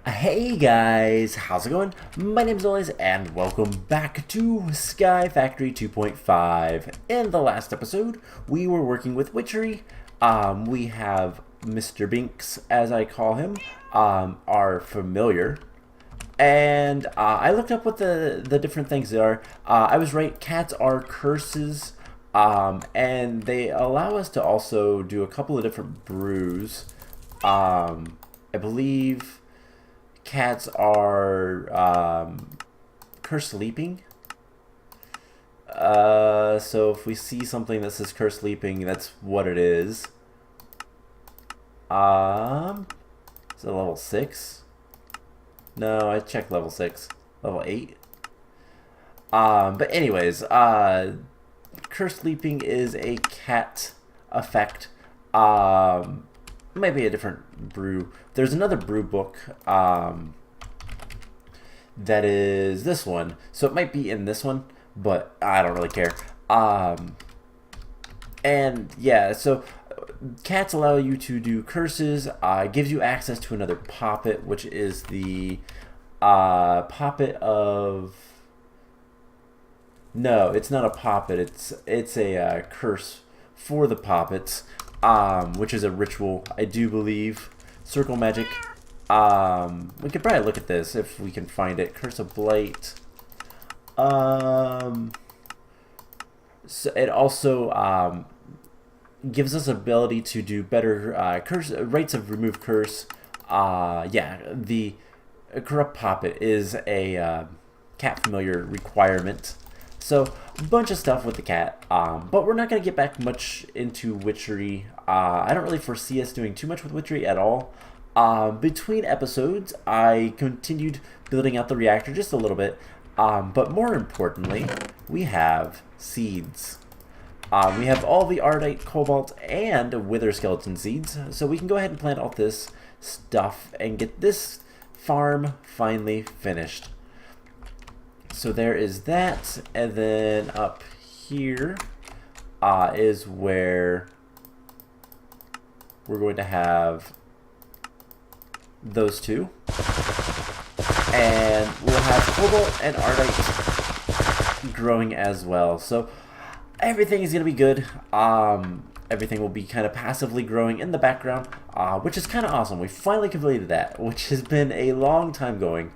Hey guys, how's it going? My name's Elias and welcome back to Sky Factory 2.5. In the last episode, we were working with witchery. We have Mr. Binks, as I call him, our familiar. And I looked up what the different things are. I was right, cats are curses. And they allow us to also do a couple of different brews. I believe cats are cursed sleeping. So if we see something that says cursed sleeping, that's what it is. Is it level 6? No, I checked level 6. Level 8? But anyways, cursed sleeping is a cat effect. Might be a different brew. There's another brew book that is this one, so it might be in this one, but I don't really care. And yeah, so cats allow you to do curses. Gives you access to another poppet, which is the poppet of. No, it's not a poppet. It's a curse for the poppets. Which is a ritual, I do believe. Circle magic. We could probably look at this if we can find it. Curse of Blight. So it also gives us ability to do better curse rates of remove curse. Yeah, the corrupt poppet is a cat familiar requirement. So, a bunch of stuff with the cat, but we're not going to get back much into witchery. I don't really foresee us doing too much with witchery at all. Between episodes, I continued building out the reactor just a little bit, but more importantly, we have seeds. We have all the Ardite, Cobalt, and Wither Skeleton seeds, so we can go ahead and plant all this stuff and get this farm finally finished. So there is that, and then up here is where we're going to have those two. And we'll have Cobalt and Ardite growing as well. So everything is going to be good. Everything will be kind of passively growing in the background, which is kind of awesome. We finally completed that, which has been a long time going.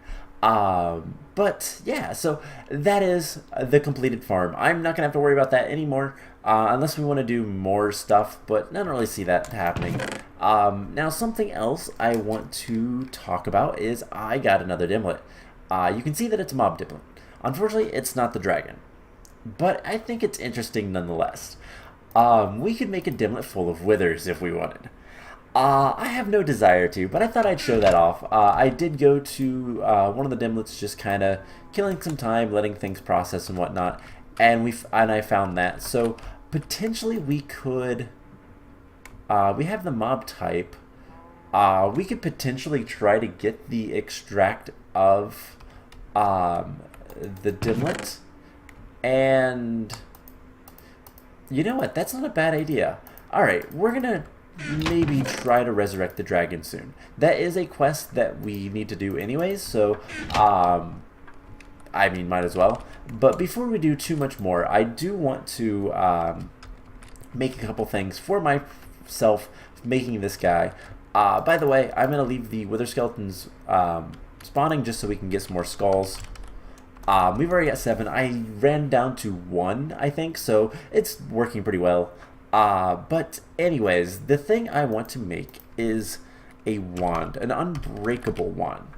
But yeah, so that is the completed farm. I'm not gonna have to worry about that anymore, unless we want to do more stuff, but I don't really see that happening. Now something else I want to talk about is I got another dimlet. You can see that it's a mob dimlet. Unfortunately, it's not the dragon, but I think it's interesting nonetheless. We could make a dimlet full of withers if we wanted. I have no desire to, but I thought I'd show that off. I did go to one of the dimlets, just kind of killing some time, letting things process and whatnot, and I found that. So potentially we could. We have the mob type. We could potentially try to get the extract of the dimlet, and you know what? That's not a bad idea. All right, we're gonna maybe try to resurrect the dragon soon. That is a quest that we need to do anyways, so I mean, might as well. But before we do too much more, I do want to make a couple things for myself making this guy. By the way, I'm going to leave the wither skeletons spawning just so we can get some more skulls. We've already got 7. I ran down to 1, I think, so it's working pretty well. But anyways, the thing I want to make is a wand, an unbreakable wand.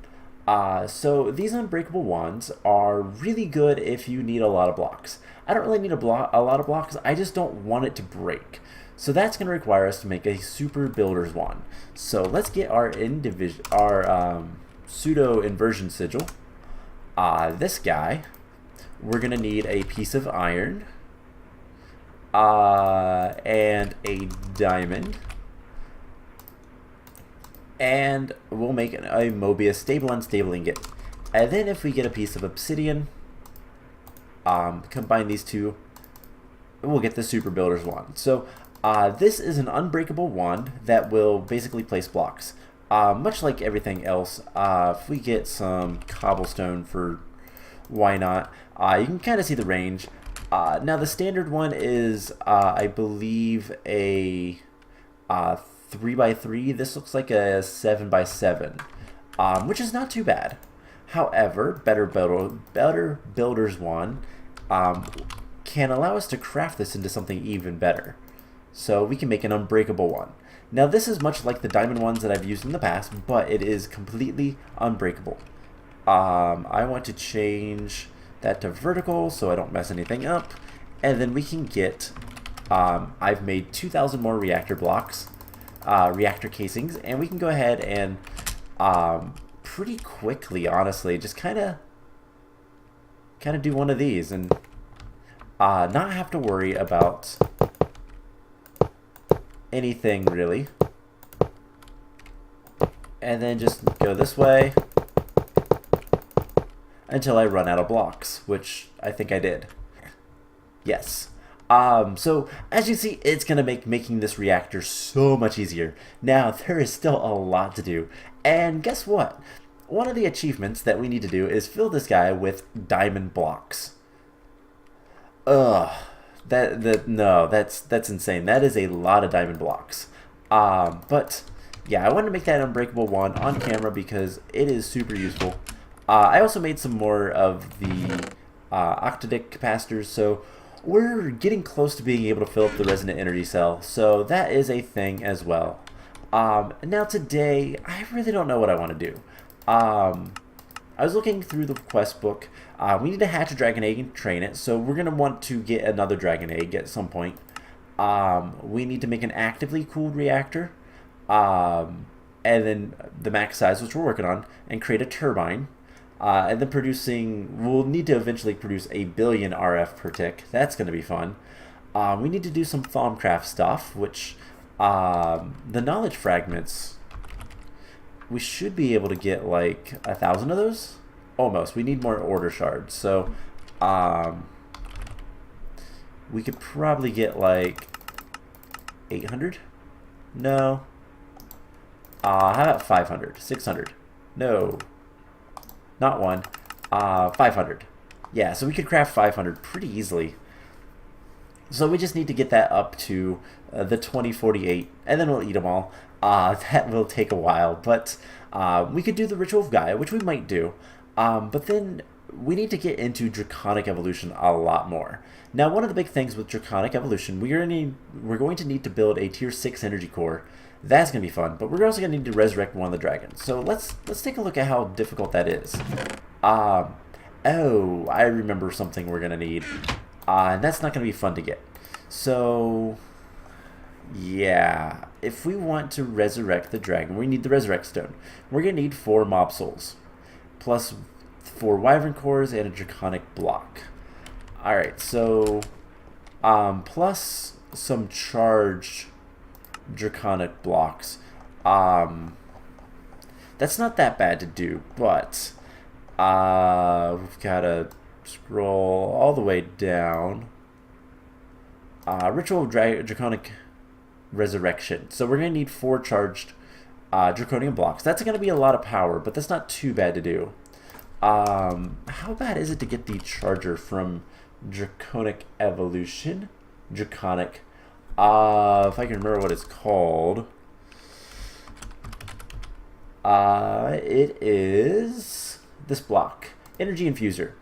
So these unbreakable wands are really good if you need a lot of blocks. I don't really need a lot of blocks, I just don't want it to break. So that's going to require us to make a super builder's wand. So let's get our pseudo inversion sigil. This guy, we're going to need a piece of iron. And a diamond, and we'll make a Mobius stable unstable ingot, and then if we get a piece of obsidian, combine these two, we'll get the super builder's wand. So this is an unbreakable wand that will basically place blocks. much like everything else, if we get some cobblestone for why not, you can kind of see the range. Now the standard one is, I believe, a 3x3. This looks like a 7x7, which is not too bad. However, Better Builders one can allow us to craft this into something even better. So we can make an unbreakable one. Now this is much like the diamond ones that I've used in the past, but it is completely unbreakable. I want to change that to vertical so I don't mess anything up. And then we can get, I've made 2,000 more reactor blocks, reactor casings, and we can go ahead and pretty quickly, honestly, just kind of do one of these and not have to worry about anything really. And then just go this way until I run out of blocks, which I think I did. Yes. So as you see, it's going to make making this reactor so much easier. Now, there is still a lot to do. And guess what? One of the achievements that we need to do is fill this guy with diamond blocks. No, that's insane. That is a lot of diamond blocks. But yeah, I wanted to make that unbreakable one on camera because it is super useful. I also made some more of the octadic capacitors, so we're getting close to being able to fill up the resonant energy cell. So that is a thing as well. Now today, I really don't know what I want to do. I was looking through the quest book. We need to hatch a dragon egg and train it, so we're going to want to get another dragon egg at some point. We need to make an actively cooled reactor, and then the max size, which we're working on, and create a turbine. And then we'll need to eventually produce 1 billion RF per tick. That's going to be fun. We need to do some Thaumcraft stuff, which the knowledge fragments, we should be able to get like 1,000 of those. Almost. We need more order shards. So we could probably get like 800? No. How about 500? 600? No. Not one. 500. Yeah, so we could craft 500 pretty easily. So we just need to get that up to the 2048, and then we'll eat them all. That will take a while, but we could do the Ritual of Gaia, which we might do. But then we need to get into Draconic Evolution a lot more. Now, one of the big things with Draconic Evolution, we're going to need to build a tier 6 energy core. That's going to be fun, but we're also going to need to resurrect one of the dragons. So let's take a look at how difficult that is. Oh, I remember something we're going to need. And that's not going to be fun to get. So, yeah, if we want to resurrect the dragon, we need the resurrect stone. We're going to need 4 mob souls, plus 4 wyvern cores and a draconic block. Alright, so plus some charged draconic blocks. That's not that bad to do, but we've got to scroll all the way down. Ritual of Draconic Resurrection. So we're going to need 4 charged draconian blocks. That's going to be a lot of power, but that's not too bad to do. How bad is it to get the charger from Draconic Evolution? Draconic. If I can remember what it's called. It is this block. Energy Infuser.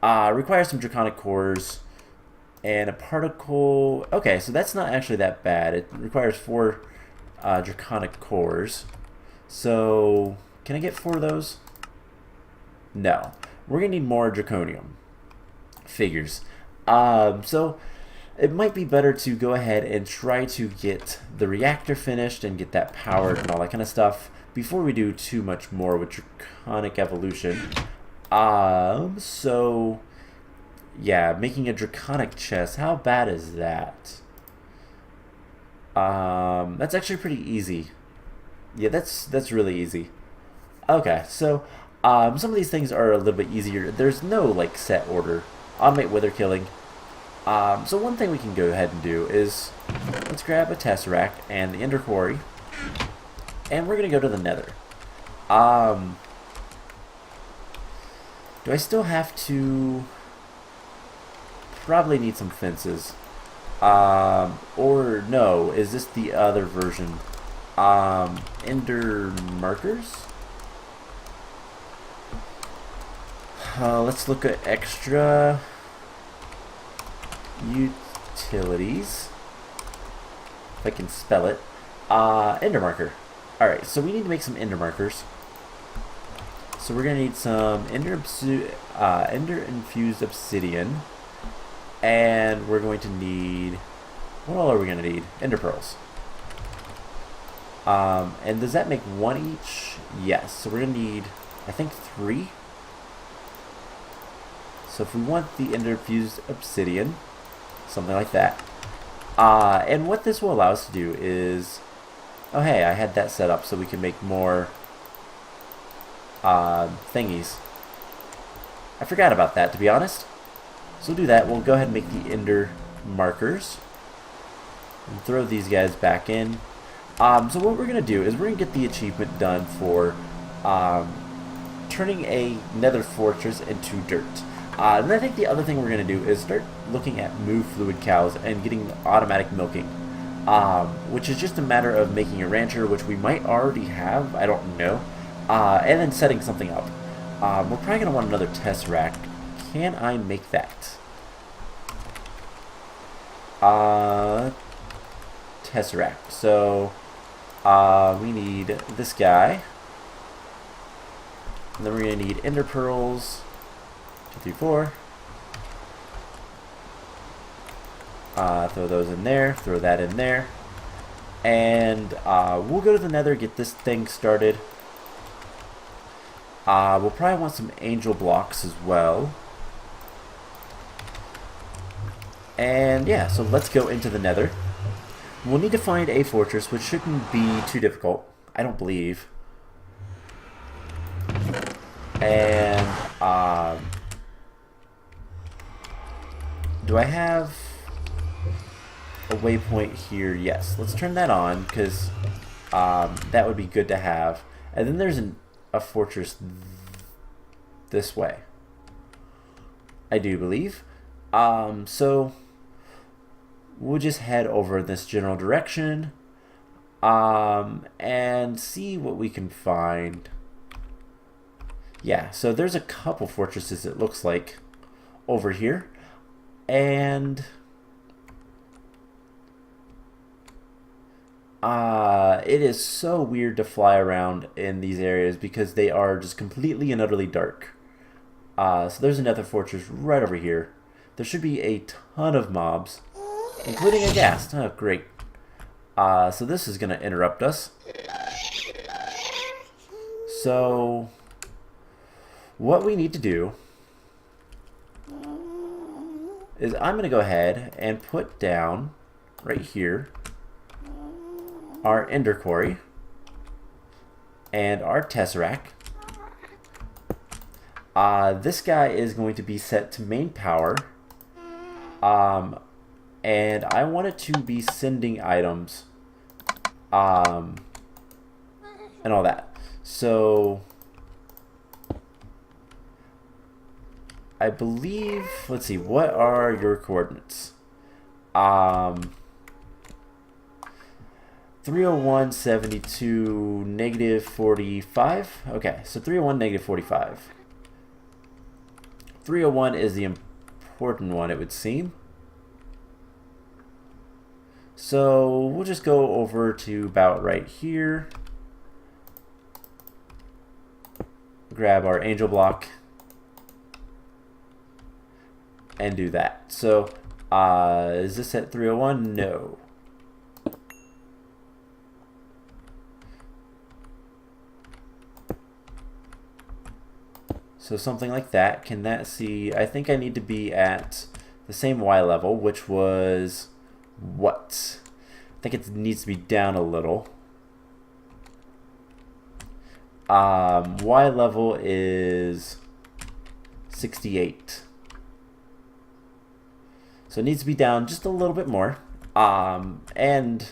Requires some draconic cores and a particle. Okay, so that's not actually that bad. It requires 4 draconic cores. So, can I get 4 of those? No. We're going to need more draconium. Figures. So, it might be better to go ahead and try to get the reactor finished and get that powered and all that kind of stuff before we do too much more with Draconic Evolution. So, yeah, making a draconic chest. How bad is that? That's actually pretty easy. Yeah, that's really easy. Okay, so some of these things are a little bit easier. There's no like set order. Automate wither killing. So one thing we can go ahead and do is let's grab a tesseract and the ender quarry, And we're going to go to the Nether. Do I still have to... Probably need some fences. Or no, is this the other version? Ender markers? Let's look at extra utilities. If I can spell it. Ender marker. Alright, so we need to make some ender markers. So we're going to need some ender infused obsidian. And we're going to need... What all are we going to need? Ender pearls. And does that make one each? Yes. So we're going to need, I think, 3. So if we want the ender infused obsidian, something like that. And what this will allow us to do is... Oh, hey, I had that set up so we can make more thingies. I forgot about that, to be honest. So we'll do that. We'll go ahead and make the ender markers. And throw these guys back in. So what we're going to do is we're going to get the achievement done for turning a Nether Fortress into dirt. And I think the other thing we're going to do is start looking at move fluid cows and getting automatic milking. Which is just a matter of making a rancher, which we might already have, I don't know. And then setting something up. We're probably going to want another tesseract. Can I make that? Tesseract. So, we need this guy. And then we're going to need ender pearls. 2, 3, 4. Throw those in there. Throw that in there. And we'll go to the Nether, get this thing started. We'll probably want some angel blocks as well. And yeah, so let's go into the Nether. We'll need to find a fortress, which shouldn't be too difficult, I don't believe. And do I have a waypoint here? Yes. Let's turn that on, because that would be good to have. And then there's a fortress this way, I do believe. So we'll just head over in this general direction and see what we can find. Yeah, so there's a couple fortresses, it looks like, over here. And it is so weird to fly around in these areas because they are just completely and utterly dark. So there's another fortress right over here. There should be a ton of mobs, including a ghast. Oh, great. So this is going to interrupt us. So what we need to do is I'm going to go ahead and put down right here our ender quarry and our tesseract. This guy is going to be set to main power. And I want it to be sending items. And all that. So I believe, let's see, what are your coordinates? 301, 72, negative 45. Okay, so 301, negative 45. 301 is the important one, it would seem. So we'll just go over to about right here. Grab our angel block. And do that. So, is this at 301? No. So something like that. Can that see? I think I need to be at the same Y level, which was what? I think it needs to be down a little. Y level is 68. So it needs to be down just a little bit more. And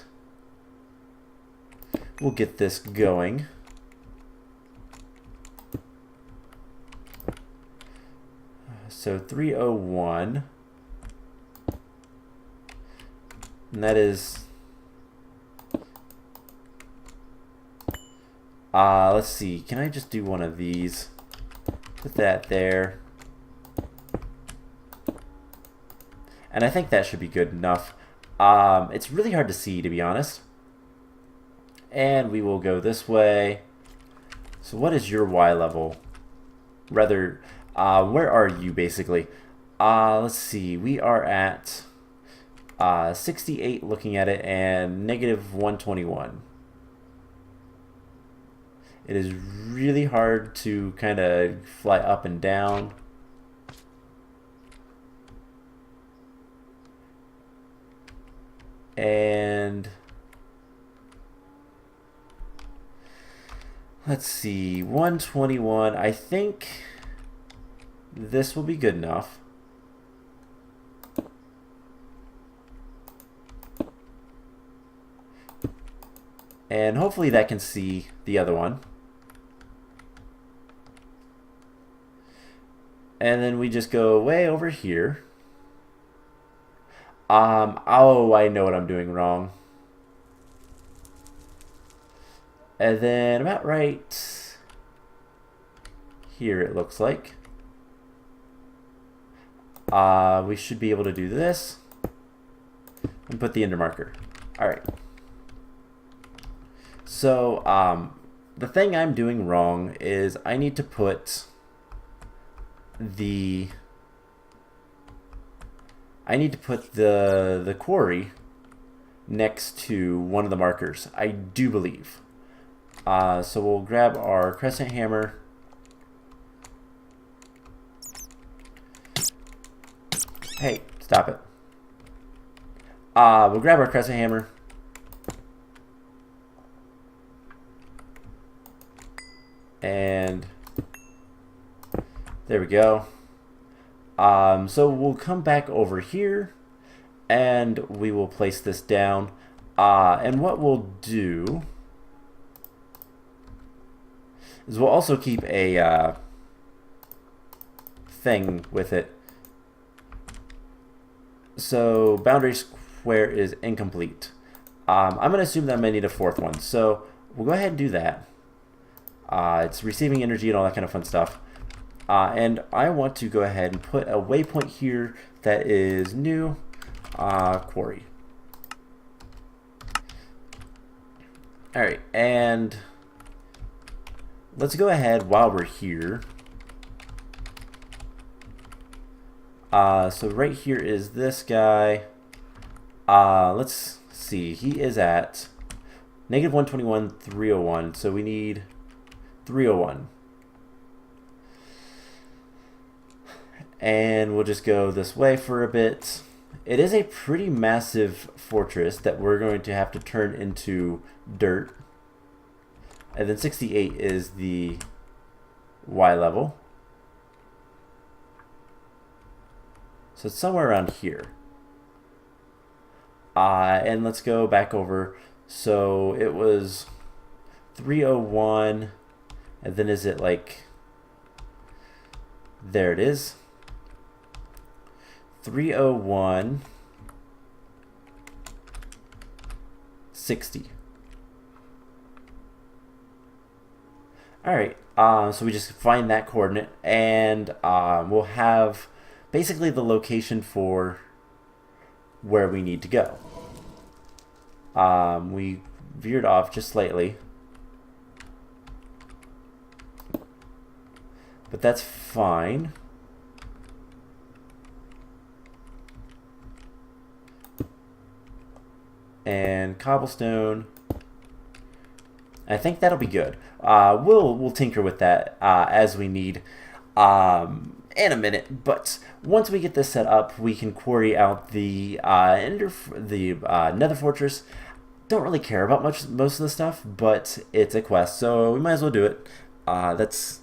we'll get this going. So 301, and that is, let's see, can I just do one of these? Put that there. And I think that should be good enough. It's really hard to see, to be honest. And we will go this way. So what is your Y level? Rather, where are you, basically? Let's see, we are at 68 looking at it, and negative 121. It is really hard to kind of fly up and down. And let's see, 121. I think this will be good enough. And hopefully that can see the other one. And then we just go way over here. Oh, I know what I'm doing wrong. And then about right here, it looks like. We should be able to do this and put the ender marker. All right. So the thing I'm doing wrong is I need to put the quarry next to one of the markers, I do believe. So we'll grab our crescent hammer. Hey, stop it. We'll grab our crescent hammer. And there we go. So we'll come back over here and we will place this down. And what we'll do is we'll also keep a thing with it. So boundary square is incomplete. I'm going to assume that I may need a fourth one. So we'll go ahead and do that. It's receiving energy and all that kind of fun stuff. And I want to go ahead and put a waypoint here that is new quarry. Alright, and let's go ahead while we're here. So right here is this guy. Let's see, he is at negative 121, 301, so we need 301. And we'll just go this way for a bit. It is a pretty massive fortress that we're going to have to turn into dirt. And then 68 is the Y level. So it's somewhere around here. And let's go back over. So it was 301. And then is it like... There it is. 301, 60. Alright, so we just find that coordinate, and we'll have basically the location for where we need to go. We veered off just slightly, but that's fine. And cobblestone. I think that'll be good. We'll tinker with that as we need in a minute. But once we get this set up, we can quarry out the Nether Fortress. Don't really care about most of the stuff, but it's a quest, so we might as well do it. That's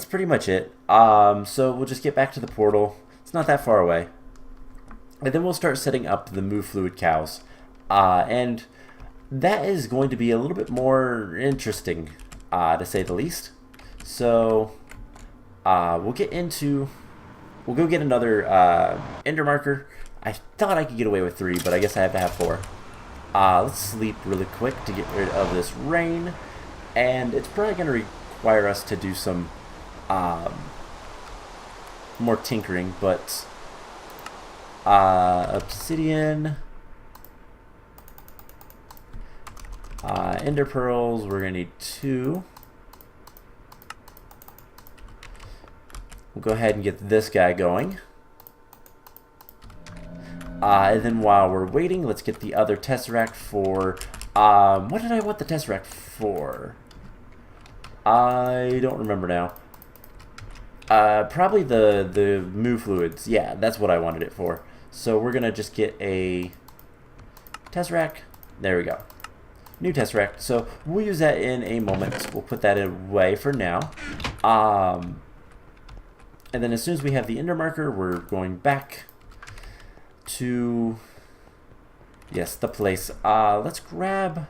pretty much it. So we'll just get back to the portal. It's not that far away, and then we'll start setting up the move fluid cows. And that is going to be a little bit more interesting, to say the least. So we'll go get another ender marker. I thought I could get away with 3, but I guess I have to have 4. Let's sleep really quick to get rid of this rain, and it's probably going to require us to do some more tinkering, but obsidian, ender pearls, we're going to need 2. We'll go ahead and get this guy going. And then while we're waiting, let's get the other tesseract for... what did I want the tesseract for? I don't remember now. Probably the moo fluids. Yeah, that's what I wanted it for. So we're going to just get a tesseract. There we go. New tesseract. So we'll use that in a moment. We'll put that away for now. And then as soon as we have the ender marker, we're going back to, yes, the place. Let's grab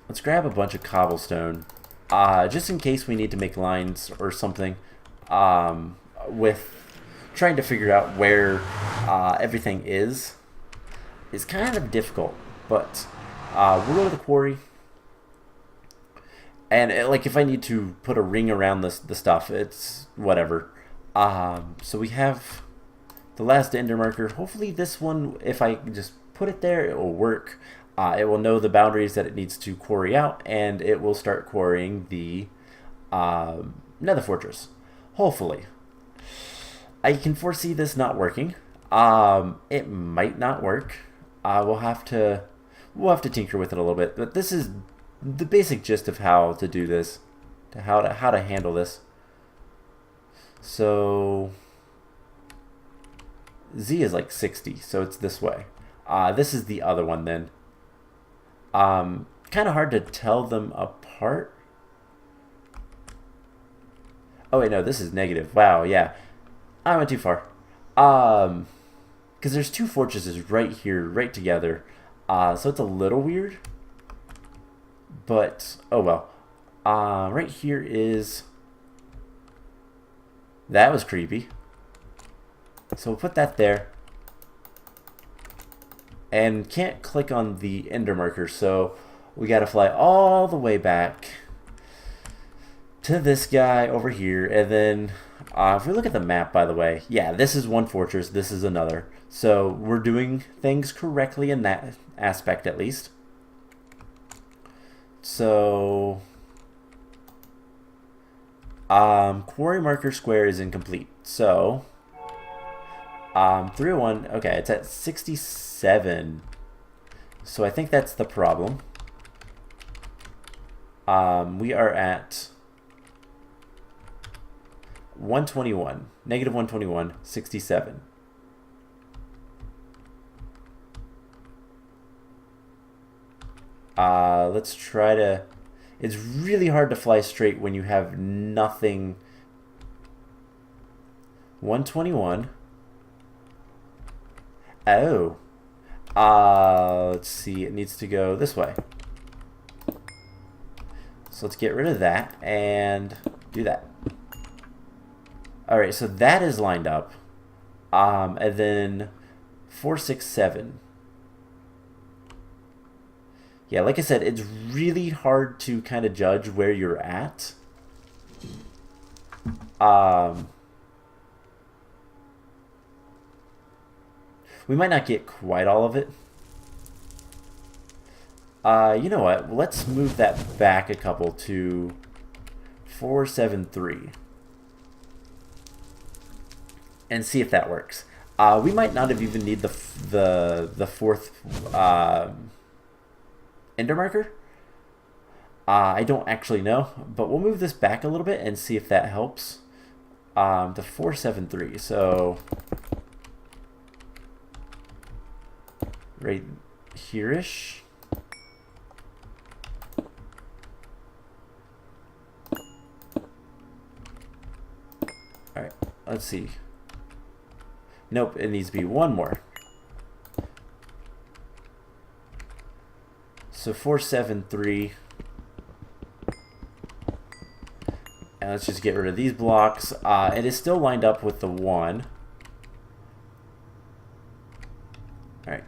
a bunch of cobblestone, just in case we need to make lines or something, with trying to figure out where everything is kind of difficult, but we'll go to the quarry. And like if I need to put a ring around the stuff, it's whatever. So we have the last ender marker. Hopefully this one, if I just put it there, it will work. It will know the boundaries that it needs to quarry out, and it will start quarrying the Nether Fortress. Hopefully. I can foresee this not working. It might not work. We'll have to tinker with it a little bit, but this is the basic gist of how to do this, how to handle this. So Z is like 60, so it's this way. This is the other one then. Kind of hard to tell them apart. Oh wait, no, this is negative. Wow, yeah, I went too far. Because there's 2 fortresses right here, right together. So it's a little weird. But, oh well. Right here is... That was creepy. So we'll put that there. And can't click on the ender marker, so we gotta fly all the way back to this guy over here. And then, if we look at the map, by the way, yeah, this is one fortress, this is another. So we're doing things correctly in that aspect, at least. So, quarry marker square is incomplete. So, 301, okay, it's at 67. So I think that's the problem. We are at 121, negative 121, 67. Let's try to... It's really hard to fly straight when you have nothing. 121. Oh. Let's see. It needs to go this way. So let's get rid of that and do that. Alright, so that is lined up. And then 467. Yeah, like I said, it's really hard to kind of judge where you're at. We might not get quite all of it. You know what? Let's move that back a couple to 473. And see if that works. We might not have even need the 4th ender marker. I don't actually know, but we'll move this back a little bit and see if that helps. To 473. So right here-ish. Alright, let's see. Nope, it needs to be one more. So 473. And let's just get rid of these blocks. It is still lined up with the 1. Alright.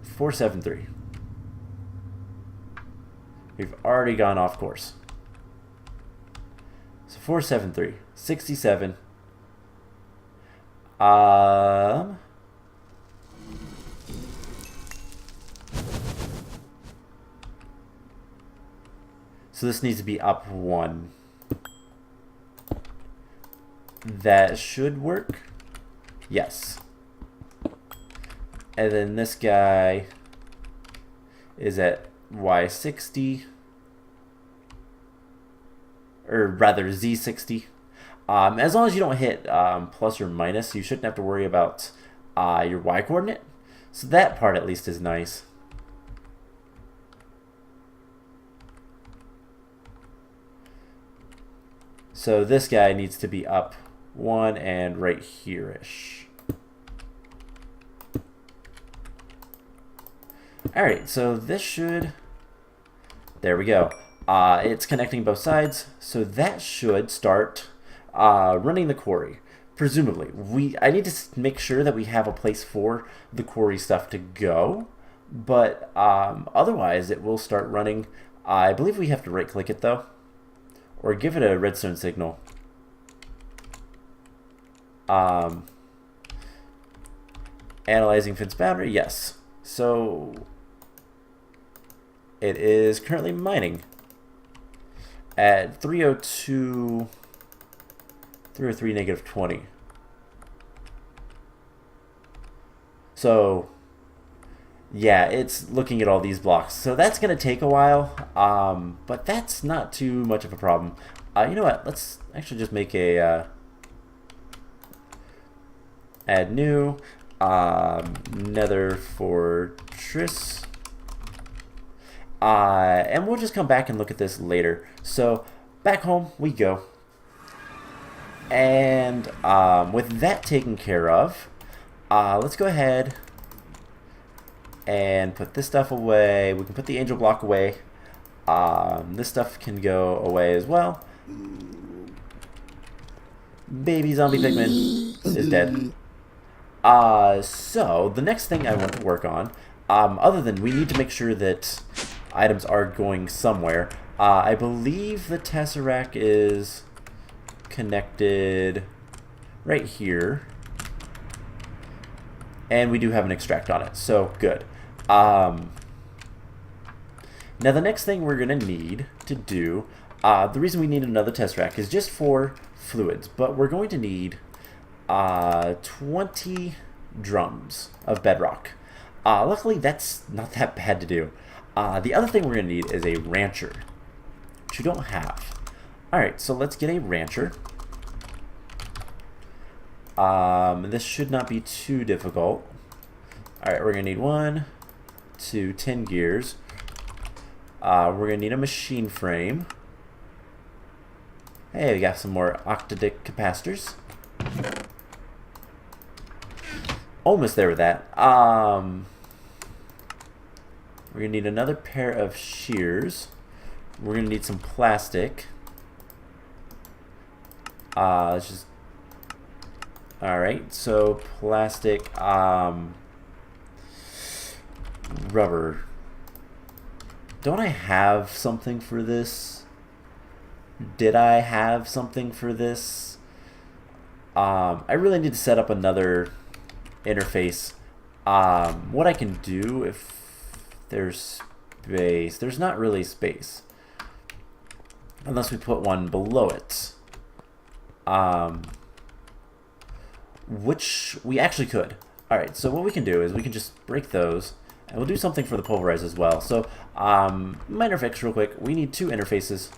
473. We've already gone off course. So 473. 67. So this needs to be up 1. That should work. Yes. And then this guy is at Y60. Or rather Z60. As long as you don't hit plus or minus, you shouldn't have to worry about your Y coordinate. So that part at least is nice. So this guy needs to be up 1 and right here-ish. Alright, so this should... There we go. It's connecting both sides, so that should start running the quarry. Presumably. I need to make sure that we have a place for the quarry stuff to go, but otherwise it will start running. I believe we have to right-click it, though. Or give it a redstone signal. Analyzing fence boundary, yes. So it is currently mining at 303 negative 20. So yeah, it's looking at all these blocks. So that's going to take a while, but that's not too much of a problem. You know what? Let's actually just make a add new Nether Fortress. And we'll just come back and look at this later. So back home we go. And with that taken care of, let's go ahead and put this stuff away. We can put the angel block away. This stuff can go away as well. Baby zombie pigman is dead. So the next thing I want to work on, other than we need to make sure that items are going somewhere. I believe the Tesseract is connected right here. And we do have an extract on it, so good. Now the next thing we're going to need to do, the reason we need another Tesseract is just for fluids, but we're going to need 20 drums of bedrock. Luckily that's not that bad to do. The other thing we're going to need is a rancher, which we don't have. Alright, so let's get a rancher. This should not be too difficult. Alright, we're going to need 1, 2, 10 gears. We're going to need a machine frame. Hey, we got some more octadic capacitors. Almost there with that. We're going to need another pair of shears. We're going to need some plastic. Let's just... Alright, so plastic, rubber. Don't I have something for this? Did I have something for this? I really need to set up another interface. What I can do if there's space, there's not really space. Unless we put one below it. Which we actually could. Alright, so what we can do is we can just break those, and we'll do something for the pulverize as well. So, minor fix real quick. We need 2 interfaces.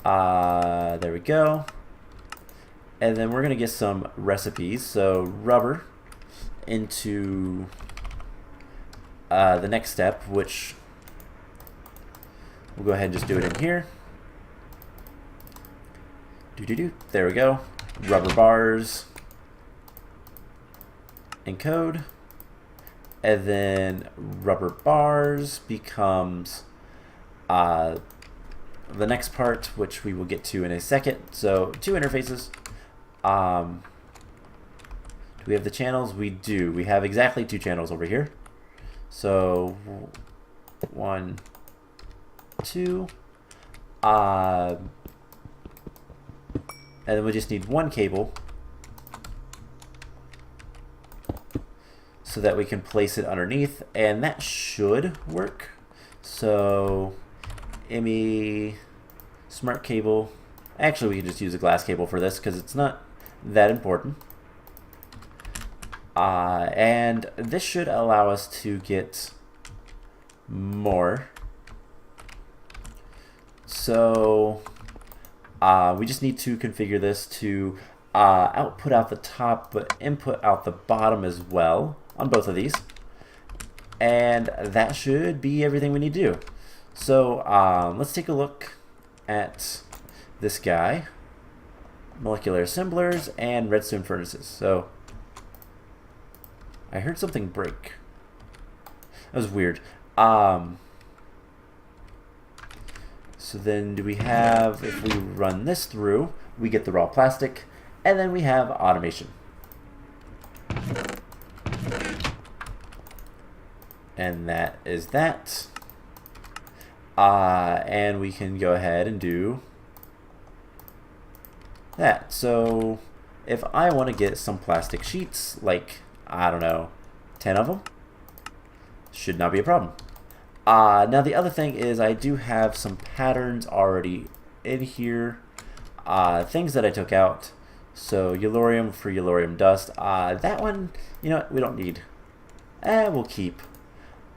There we go. And then we're going to get some recipes. So, rubber into the next step, which we'll go ahead and just do it in here. There we go. Rubber bars. Encode. And then rubber bars becomes the next part, which we will get to in a second. So 2 interfaces. Do we have the channels? We do. We have exactly 2 channels over here. So 1, 2. And then we just need 1 cable so that we can place it underneath, and that should work. So ME smart cable. Actually, we can just use a glass cable for this because it's not that important. And this should allow us to get more. So we just need to configure this to output out the top but input out the bottom as well on both of these. And that should be everything we need to do. So let's take a look at this guy. Molecular assemblers and redstone furnaces. So I heard something break. That was weird. So then do we have, if we run this through, we get the raw plastic, and then we have automation. And that is that. And we can go ahead and do that. So if I want to get some plastic sheets, like, I don't know, 10 of them, should not be a problem. Now the other thing is I do have some patterns already in here, things that I took out. So yellorium for yellorium dust. That one, you know what, we don't need. We'll keep.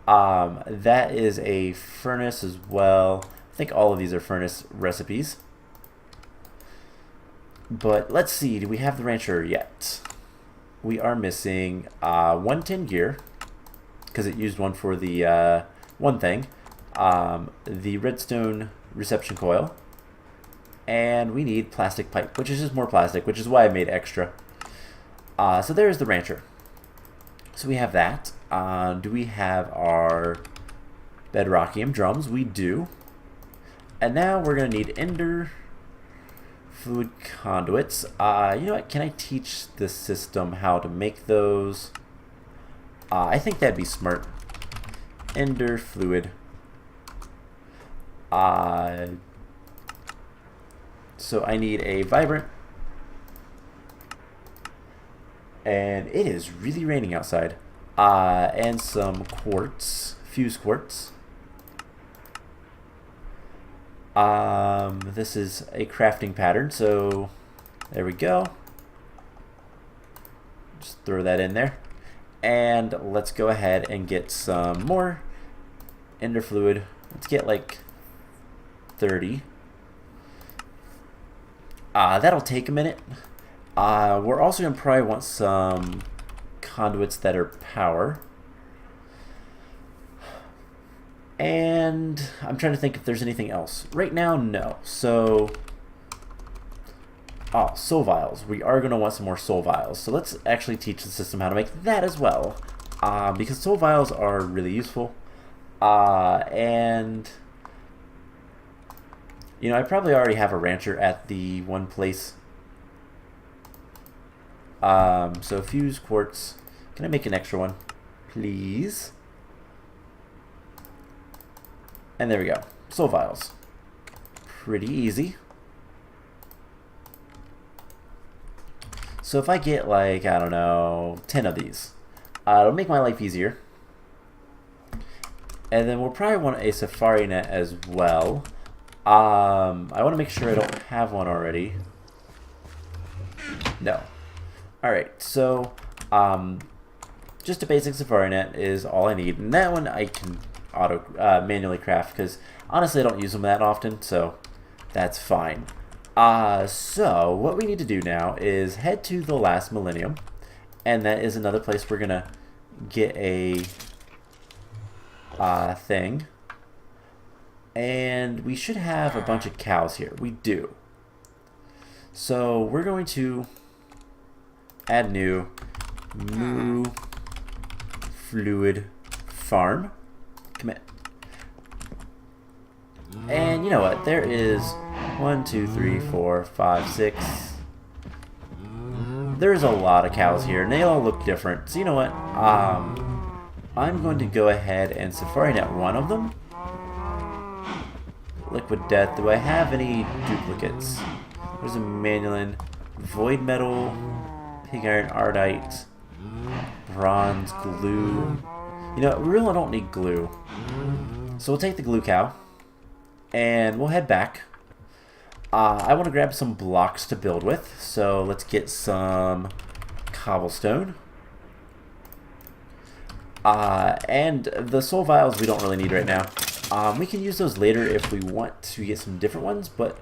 That is a furnace as well. I think all of these are furnace recipes. But let's see, do we have the rancher yet? We are missing 1 tin gear, because it used one for the one thing. The redstone reception coil. And we need plastic pipe, which is just more plastic, which is why I made extra. So there's the rancher. So we have that. Do we have our bedrockium drums? We do. And now we're going to need ender fluid conduits. You know what? Can I teach the system how to make those? I think that'd be smart. Ender fluid. So I need a vibrant. And it is really raining outside. And some quartz, fuse quartz. This is a crafting pattern, so there we go. Just throw that in there. And let's go ahead and get some more ender fluid. Let's get like 30. That'll take a minute. We're also going to probably want some conduits that are power. And I'm trying to think if there's anything else. Right now, no. So, soul vials. We are going to want some more soul vials. So let's actually teach the system how to make that as well. Because soul vials are really useful. And, you know, I probably already have a rancher at the one place. So fuse quartz. Can I make an extra one, please? And there we go. Soul vials. Pretty easy. So if I get like, I don't know, 10 of these, it'll make my life easier. And then we'll probably want a safari net as well. I want to make sure I don't have one already. No. Alright, so just a basic safari net is all I need. And that one I can manually craft because honestly I don't use them that often, so that's fine. So what we need to do now is head to the last millennium, and that is another place we're gonna get a thing, and we should have a bunch of cows here. We do. So we're going to add new moo fluid farm. Commit. And you know what? There is 1, 2, 3, 4, 5, 6. There's a lot of cows here, and they all look different. So you know what? I'm going to go ahead and Safari Net one of them. Liquid Death. Do I have any duplicates? There's a Manulin, Void Metal, Pig Iron Ardite, Bronze, Glue. You know, we really don't need glue. So we'll take the glue cow, and we'll head back. I want to grab some blocks to build with, so let's get some cobblestone. And the soul vials we don't really need right now. We can use those later if we want to get some different ones, but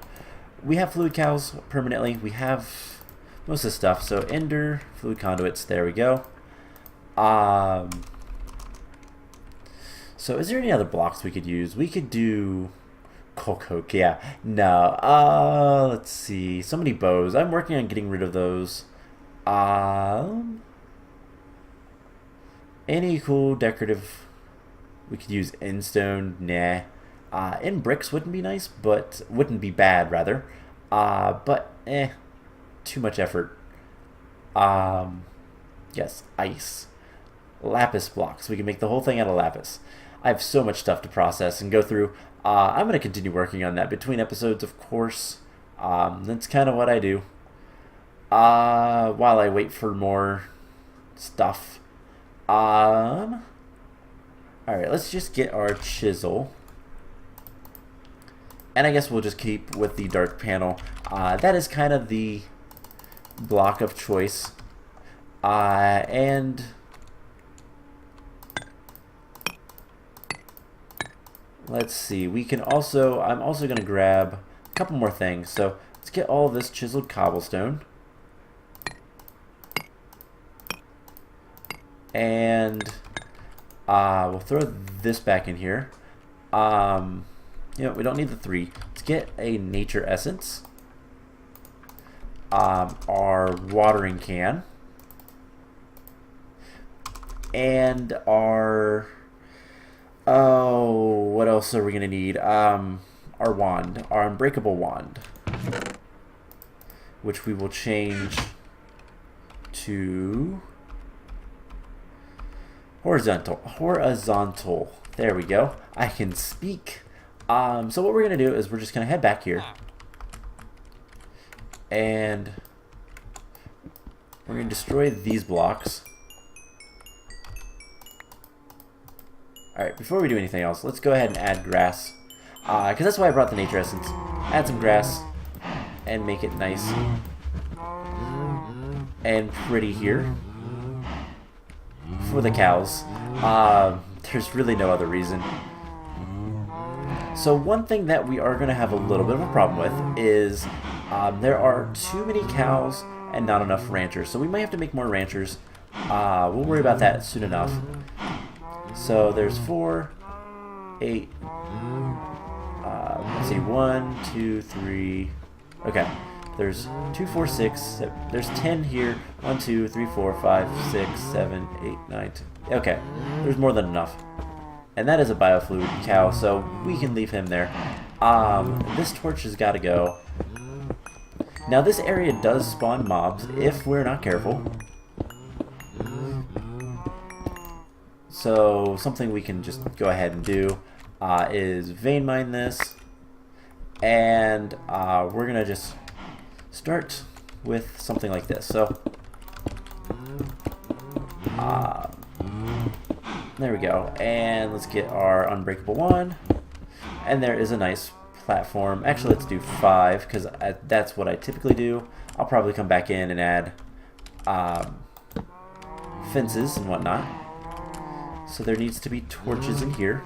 we have fluid cows permanently. We have most of the stuff, so ender, fluid conduits, there we go. So is there any other blocks we could use? We could do coke, yeah. No, let's see. So many bows. I'm working on getting rid of those. Any cool decorative? We could use in stone. Nah. In bricks wouldn't be nice, but wouldn't be bad rather. But too much effort. Yes, ice. Lapis blocks. We can make the whole thing out of lapis. I have so much stuff to process and go through. I'm going to continue working on that between episodes, of course. That's kind of what I do. While I wait for more stuff. Alright, let's just get our chisel. And I guess we'll just keep with the dark panel. That is kind of the block of choice. And let's see, we can also, I'm also going to grab a couple more things. So let's get all of this chiseled cobblestone. And we'll throw this back in here. You know, we don't need the 3. Let's get a nature essence. Our watering can. And our... Oh, what else are we going to need? Our wand. Our unbreakable wand. Which we will change to... Horizontal. There we go. I can speak. So what we're going to do is we're just going to head back here. And we're going to destroy these blocks. Alright, before we do anything else, let's go ahead and add grass. Because that's why I brought the nature essence. Add some grass and make it nice and pretty here for the cows. There's really no other reason. So one thing that we are going to have a little bit of a problem with is there are too many cows and not enough ranchers. So we might have to make more ranchers. We'll worry about that soon enough. So there's 4, 8, let's see, 1, 2, 3, okay. There's 2, 4, 6, there's 10 here. 1, 2, 3, 4, 5, 6, 7, 8, 9, 10. Okay, there's more than enough. And that is a biofluid cow, so we can leave him there. This torch has got to go. Now this area does spawn mobs if we're not careful. So something we can just go ahead and do is vein mine this. And we're going to just start with something like this. So there we go. And let's get our unbreakable one. And there is a nice platform. Actually, let's do 5 because that's what I typically do. I'll probably come back in and add fences and whatnot. So there needs to be torches in here.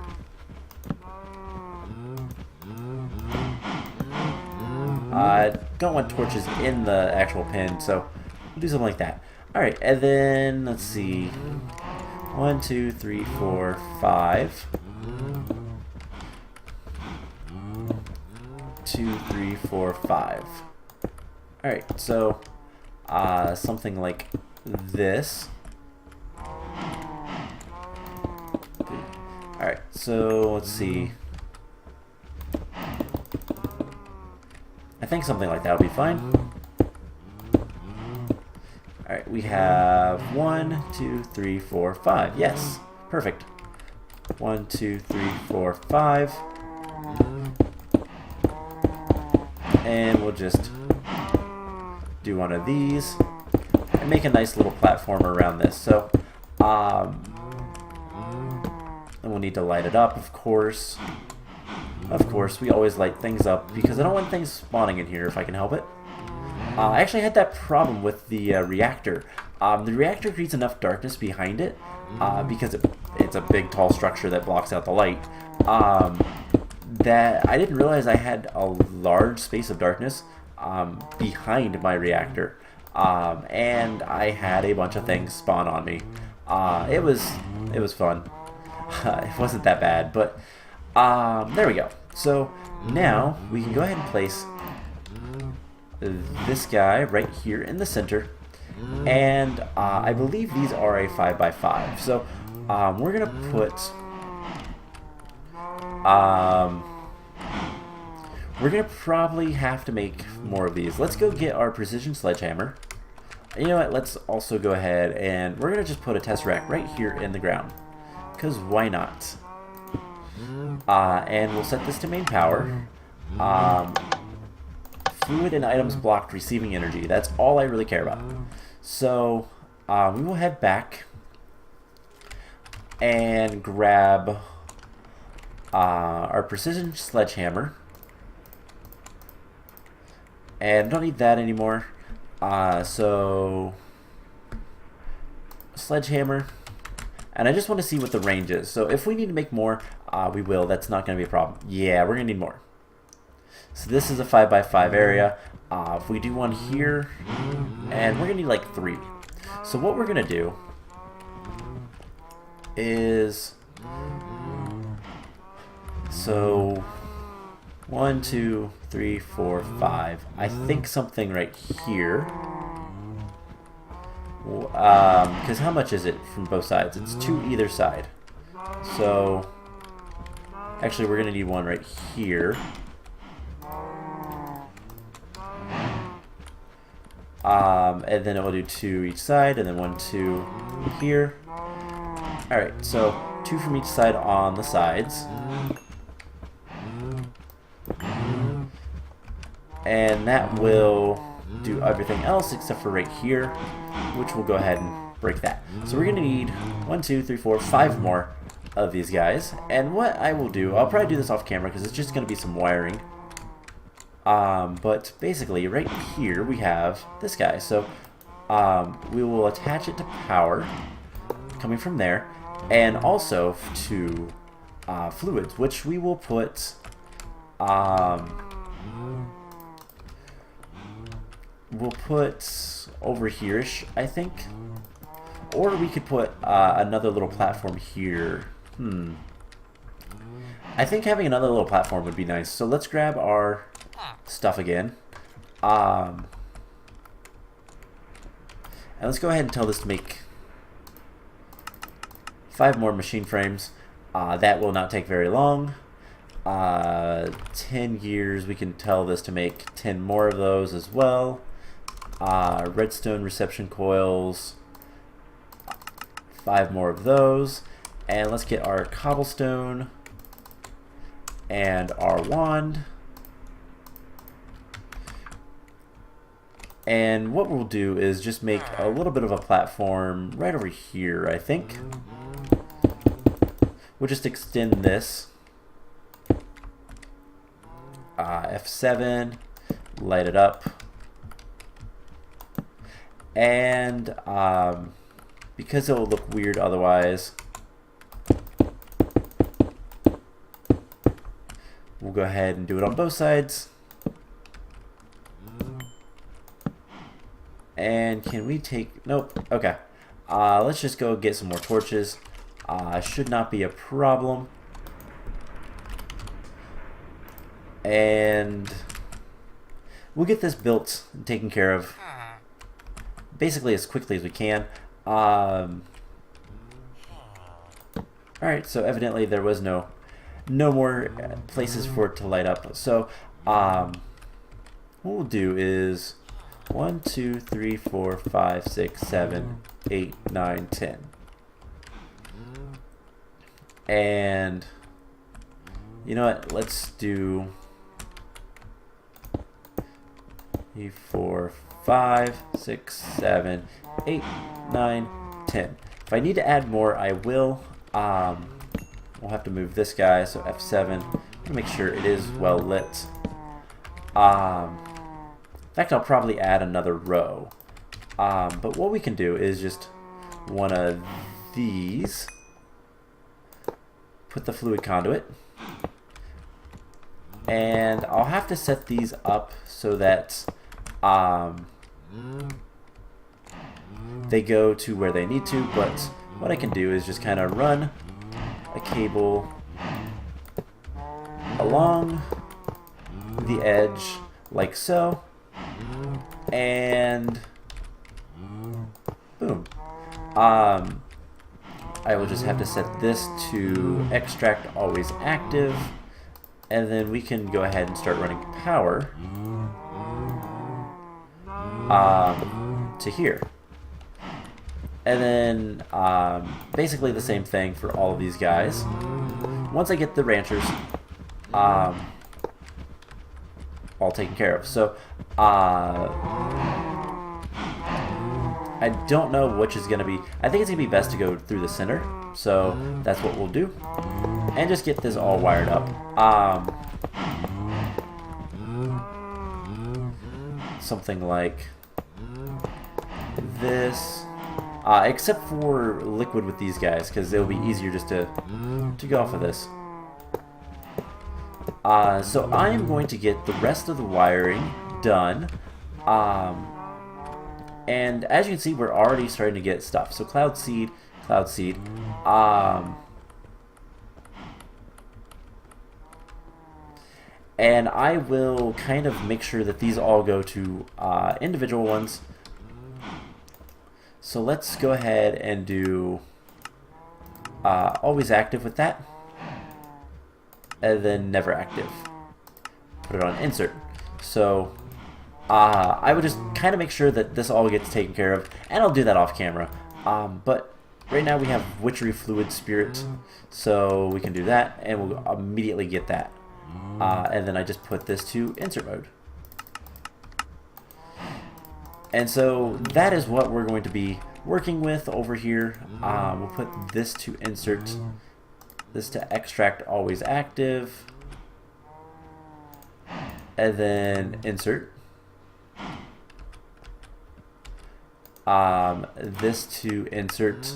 I don't want torches in the actual pen, so we'll do something like that. Alright, and then let's see. 1, 2, 3, 4, 5. 2, 3, 4, 5. Alright, so something like this. So let's see. I think something like that will be fine. Alright, we have 1, 2, 3, 4, 5. Yes, perfect. 1, 2, 3, 4, 5. And we'll just do one of these and make a nice little platform around this. So, and we'll need to light it up, of course. Of course, we always light things up because I don't want things spawning in here if I can help it. I actually had that problem with the reactor. The reactor creates enough darkness behind it because it's a big, tall structure that blocks out the light. That I didn't realize I had a large space of darkness behind my reactor, and I had a bunch of things spawn on me. It was fun. It wasn't that bad, but there we go. So now we can go ahead and place this guy right here in the center, and I believe these are a 5x5. So we're gonna put we're gonna probably have to make more of these. Let's go get our precision sledgehammer. You know what? Let's also go ahead and we're gonna just put a test rack right here in the ground, because why not? And we'll set this to main power. Fluid and items blocked receiving energy. That's all I really care about. So we will head back and grab our precision sledgehammer. And don't need that anymore. So sledgehammer. And I just want to see what the range is. So if we need to make more, we will. That's not going to be a problem. Yeah, we're going to need more. So this is a 5x5 area. If we do one here, and we're going to need like 3. So what we're going to do is, so 1, 2, 3, 4, 5. I think something right here. Because how much is it from both sides? It's 2 either side. So actually we're going to need one right here. And then it will do 2 each side, and then 1, 2 here. Alright, so 2 from each side on the sides. And that will do everything else except for right here, which we'll go ahead and break that. So we're going to need 1, 2, 3, 4, 5 more of these guys. And what I will do, I'll probably do this off camera because it's just going to be some wiring. But basically right here we have this guy. So we will attach it to power coming from there, and also to fluids, which we will put we'll put over here-ish, I think. Or we could put another little platform here. I think having another little platform would be nice. So let's grab our stuff again. And let's go ahead and tell this to make 5 more machine frames. That will not take very long. 10 years, we can tell this to make 10 more of those as well. Redstone reception coils, 5 more of those. And let's get our cobblestone and our wand. And what we'll do is just make a little bit of a platform right over here, I think. We'll just extend this. F7, light it up. And because it will look weird otherwise, we'll go ahead and do it on both sides. And can we take... Nope. Okay. Let's just go get some more torches. Should not be a problem. And we'll get this built and taken care of basically as quickly as we can. Alright, so evidently there was no more places for it to light up. So what we'll do is 1, 2, 3, 4, 5, 6, 7, 8, 9, 10. And you know what? Let's do 3, 4, 5, 6, 7, 8, 9, 10. If I need to add more, I will. We'll have to move this guy, so F7 to make sure it is well lit. In fact, I'll probably add another row. But what we can do is just one of these. Put the fluid conduit. And I'll have to set these up so that they go to where they need to, but what I can do is just kind of run a cable along the edge like so, and boom. I will just have to set this to extract always active, and then we can go ahead and start running power to here. And then basically the same thing for all of these guys. Once I get the ranchers all taken care of. So I don't know which is going to be. I think it's going to be best to go through the center. So that's what we'll do. And just get this all wired up. Something like this. Except for liquid with these guys, because it'll be easier just to go off of this. So I am going to get the rest of the wiring done. And as you can see, we're already starting to get stuff. So cloud seed. And I will kind of make sure that these all go to individual ones. So let's go ahead and do always active with that. And then never active. Put it on insert. So I would just kind of make sure that this all gets taken care of, and I'll do that off camera. But right now we have witchery fluid spirit, so we can do that, and we'll immediately get that. And then I just put this to insert mode. And so that is what we're going to be working with over here. We'll put this to insert, this to extract always active, and then insert. This to insert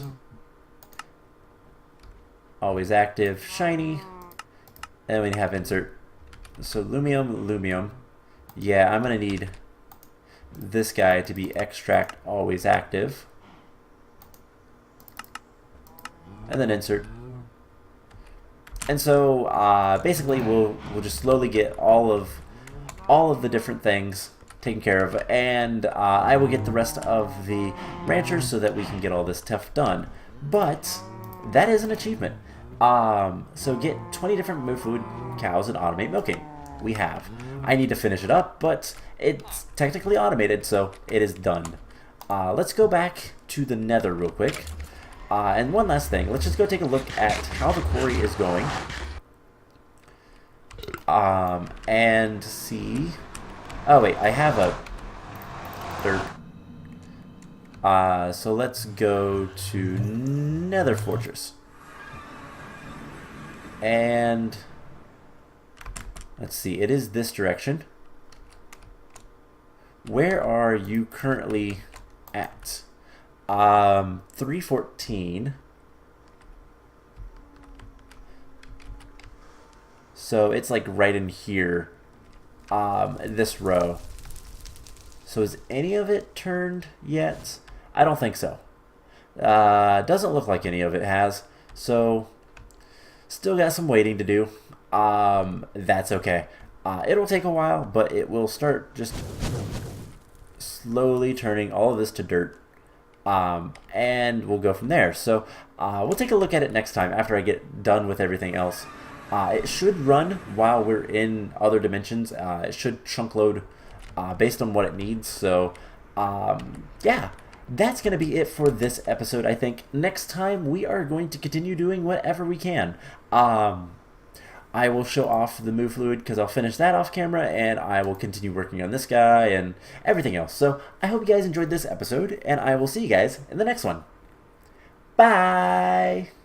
always active shiny, and we have insert. So lumium. Yeah, I'm gonna need this guy to be extract always active, and then insert. And so basically we'll just slowly get all of the different things taken care of, and I will get the rest of the ranchers so that we can get all this stuff done. But that is an achievement. So get 20 different move food cows and automate milking. We have. I need to finish it up, but it's technically automated, so it is done. Let's go back to the Nether real quick. And one last thing, let's just go take a look at how the quarry is going. And see. Oh wait, I have a third. So let's go to Nether Fortress. And let's see, it is this direction. Where are you currently at? 314. So it's like right in here. This row. So is any of it turned yet? I don't think so. Doesn't look like any of it has. So still got some waiting to do. That's okay. It'll take a while, but it will start just slowly turning all of this to dirt. and we'll go from there. So we'll take a look at it next time after I get done with everything else. It should run while we're in other dimensions. It should chunk load based on what it needs. So yeah, that's going to be it for this episode, I think. Next time, we are going to continue doing whatever we can. I will show off the move fluid because I'll finish that off camera, and I will continue working on this guy and everything else. So I hope you guys enjoyed this episode, and I will see you guys in the next one. Bye!